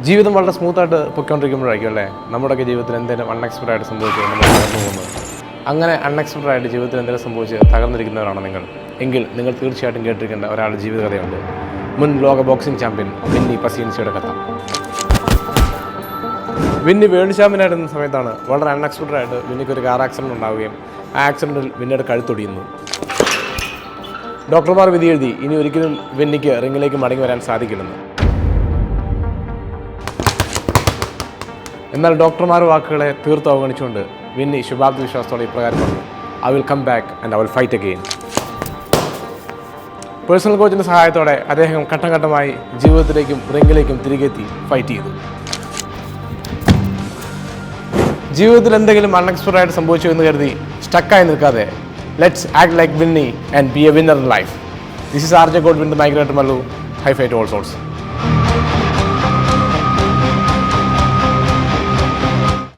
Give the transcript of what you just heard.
ജീവിതം വളരെ സ്മൂത്തായിട്ട് പൊയ്ക്കൊണ്ടിരിക്കുമ്പോഴായിരിക്കും അല്ലേ നമ്മുടെയൊക്കെ ജീവിതത്തിൽ എന്തെങ്കിലും അൺഎക്സ്പെക്റ്റഡ് ആയിട്ട് സംഭവിച്ചു നമ്മൾ തകർന്നു പോകുന്നത്. അങ്ങനെ അൺഎക്സ്പെക്റ്റഡ് ആയിട്ട് ജീവിതത്തിൽ എന്തെങ്കിലും സംഭവിച്ച് തകർന്നിരിക്കുന്നവരാണോ നിങ്ങൾ എങ്കിൽ നിങ്ങൾ തീർച്ചയായിട്ടും കേട്ടിരിക്കേണ്ട ഒരാളുടെ ജീവിതകഥയുണ്ട്. മുൻ ലോക ബോക്സിംഗ് ചാമ്പ്യൻ വിന്നി പസിയൻസിയുടെ കഥ. വിന്നി വേൾഡ് ചാമ്പ്യനായിരുന്ന സമയത്താണ് വളരെ അൺഎക്സ്പെക്റ്റഡ് ആയിട്ട് വിന്നിക്ക് ഒരു കാർ ആക്സിഡൻറ്റ് ഉണ്ടാവുകയും ആ ആക്സിഡൻറ്റിൽ വിന്നിയുടെ കഴുത്തൊടിയുന്നു. ഡോക്ടർമാർ വിധി എഴുതി ഇനി ഒരിക്കലും വിന്നിക്ക് റിങ്ങിലേക്ക് മടങ്ങി വരാൻ സാധിക്കില്ലെന്ന്. എന്നാൽ ഡോക്ടർമാർ വാക്കുകളെ തീർത്ത് അവഗണിച്ചുകൊണ്ട് വിന്നി ശുഭാപ്തി വിശ്വാസത്തോടെ ഇപ്രകാരം പറഞ്ഞു: I will come back and I will fight again. Personal കോച്ചിൻ്റെ സഹായത്തോടെ അദ്ദേഹം ഘട്ടം ഘട്ടമായി ജീവിതത്തിലേക്കും റിങ്ങിലേക്കും തിരികെ എത്തി ഫൈറ്റ് ചെയ്തു. ജീവിതത്തിൽ എന്തെങ്കിലും അൺഎക്സ്പെക്റ്റഡ് ആയിട്ട് സംഭവിച്ചു എന്ന് കരുതി സ്റ്റക്കായി നിൽക്കാതെ let's act like Winnie and be a winner in life. This is RJ Godwin the migrator Mallu. High five to all souls.